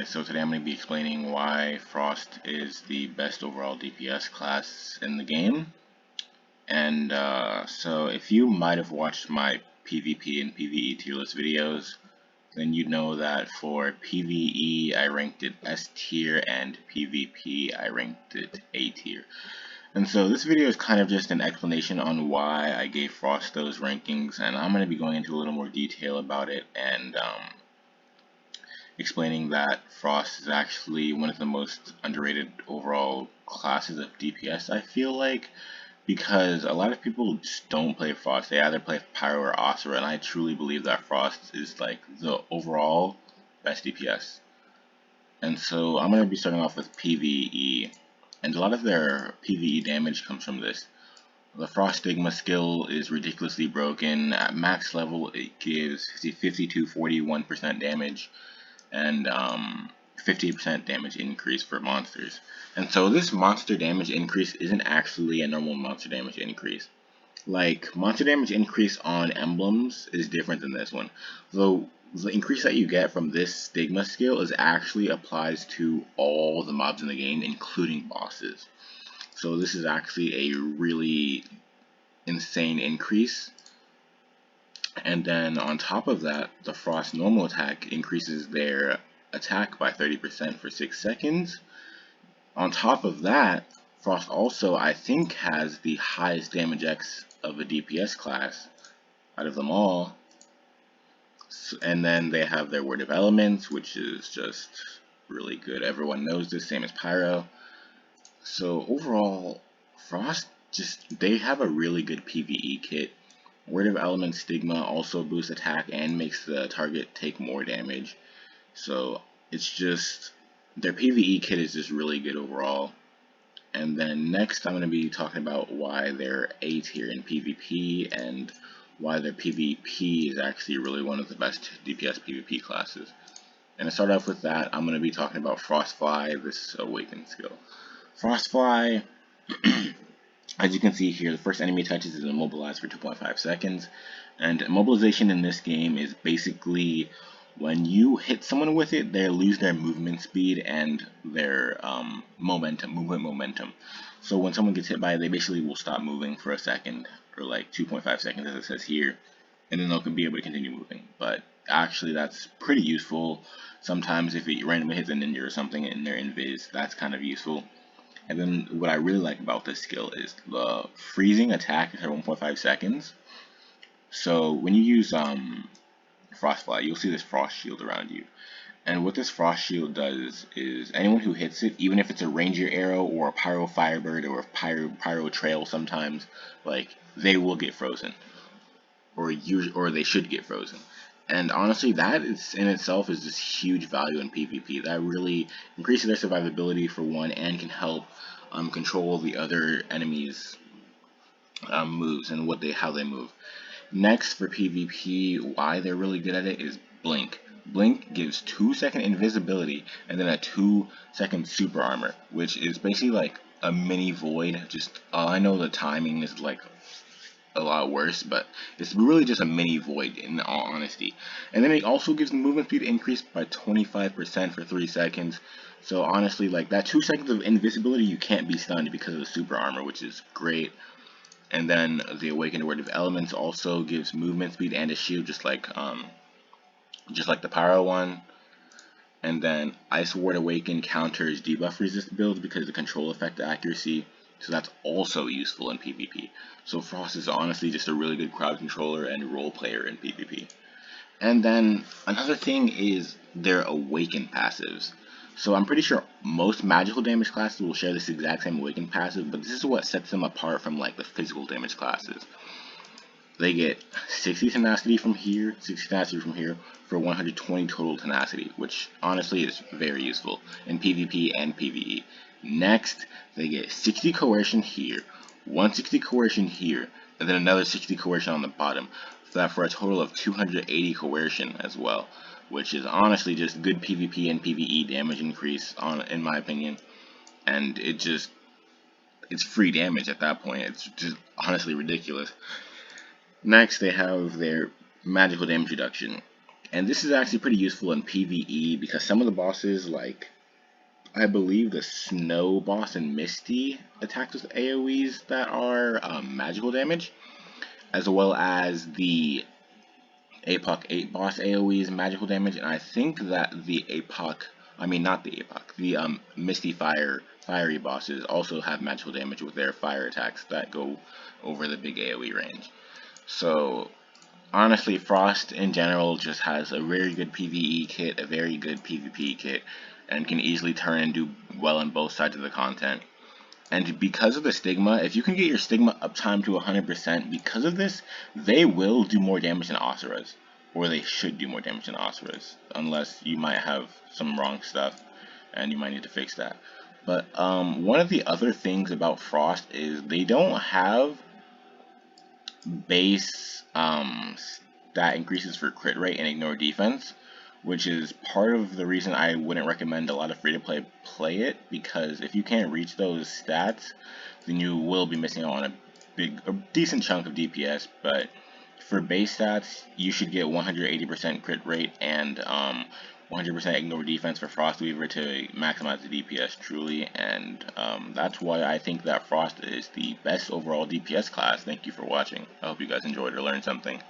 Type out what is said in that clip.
guys, so today I'm going to be explaining why Frost is the best overall DPS class in the game. And so if you might have watched my PvP and PvE tier list videos, then you'd know that for PvE I ranked it S tier and PvP I ranked it A tier. And so this video is kind of just an explanation on why I gave Frost those rankings, and I'm going to be going into a little more detail about it and explaining that Frost is actually one of the most underrated overall classes of DPS, I feel like, because a lot of people just don't play Frost. They either play Pyro or Asura, and I truly believe that Frost is like the overall best DPS. And so I'm going to be starting off with PvE, and a lot of their PvE damage comes from this. The Frost Stigma skill is ridiculously broken. At max level, it gives 50 to 41% damage and 50% damage increase for monsters. And so this monster damage increase isn't actually a normal monster damage increase. Like, monster damage increase on emblems is different than this one. Though the increase that you get from this Stigma skill is actually applies to all the mobs in the game, including bosses. So this is actually a really insane increase. And then on top of that, the Frost normal attack increases their attack by 30% for 6 seconds. On top of that, Frost also, I think, has the highest damage X of a DPS class out of them all. And then they have their Word of Elements, which is just really good. Everyone knows this, same as Pyro. So overall, Frost they have a really good PvE kit. Word of Element Stigma also boosts attack and makes the target take more damage. So it's just, their PvE kit is just really good overall. And then next I'm going to be talking about why they're A tier in PvP and why their PvP is actually really one of the best DPS PvP classes. And to start off with that, I'm going to be talking about Frostfly, this Awakened skill. Frostfly, as you can see here, the first enemy touches is immobilized for 2.5 seconds, and immobilization in this game is basically when you hit someone with it, they lose their movement speed and their movement momentum. So when someone gets hit by it, they basically will stop moving for a second, or like 2.5 seconds as it says here, and then they'll be able to continue moving. But actually that's pretty useful. Sometimes if it randomly hits a ninja or something in their invis, that's kind of useful. And then what I really like about this skill is the freezing attack at 1.5 seconds. So when you use Frostfly, you'll see this frost shield around you. And what this frost shield does is anyone who hits it, even if it's a ranger arrow or a pyro firebird or a pyro trail sometimes, like, they will get frozen. Or they should get frozen. And honestly, that is in itself is just huge value in PvP. That really increases their survivability for one, and can help control the other enemies' moves and how they move. Next, for PvP, why they're really good at it is Blink. Blink gives 2-second invisibility and then a 2-second super armor, which is basically like a mini void. Just I know the timing is like a lot worse, but it's really just a mini void in all honesty. And then it also gives the movement speed increased by 25% for 3 seconds. So honestly, like, that 2 seconds of invisibility, you can't be stunned because of the super armor, which is great. And then the Awakened Word of Elements also gives movement speed and a shield, just like the Pyro one. And then Ice Ward Awakened counters debuff resist builds because of the control effect accuracy. So that's also useful in PvP. So Frost is honestly just a really good crowd controller and role player in PvP. And then another thing is their Awaken passives. So I'm pretty sure most magical damage classes will share this exact same Awaken passive, but this is what sets them apart from like the physical damage classes. They get 60 tenacity from here, 60 tenacity from here, for 120 total tenacity, which honestly is very useful in PvP and PvE. Next, they get 60 coercion here, 160 coercion here, and then another 60 coercion on the bottom, for a total of 280 coercion as well, which is honestly just good PvP and PvE damage increase, in my opinion. And it's free damage at that point. It's just honestly ridiculous. Next, they have their magical damage reduction. And this is actually pretty useful in PvE because some of the bosses, like I believe the Snow boss and Misty, attacks with AoEs that are magical damage, as well as the APOC 8 boss AoEs magical damage, and I think that the APOC, I mean not the APOC, the Misty fiery bosses also have magical damage with their fire attacks that go over the big AoE range. So honestly, Frost in general just has a very good PvE kit, a very good PvP kit, and can easily turn and do well on both sides of the content. And because of the Stigma, if you can get your Stigma uptime to 100%, because of this, they will do more damage than Asuras. Or they should do more damage than Asuras. Unless you might have some wrong stuff, and you might need to fix that. But one of the other things about Frost is they don't have base stat increases for crit rate and ignore defense, which is part of the reason I wouldn't recommend a lot of free-to-play play it, because if you can't reach those stats, then you will be missing out on a decent chunk of DPS. But for base stats, you should get 180% crit rate and 100% ignore defense for Frostweaver to maximize the DPS truly, and that's why I think that Frost is the best overall DPS class. Thank you for watching. I hope you guys enjoyed or learned something.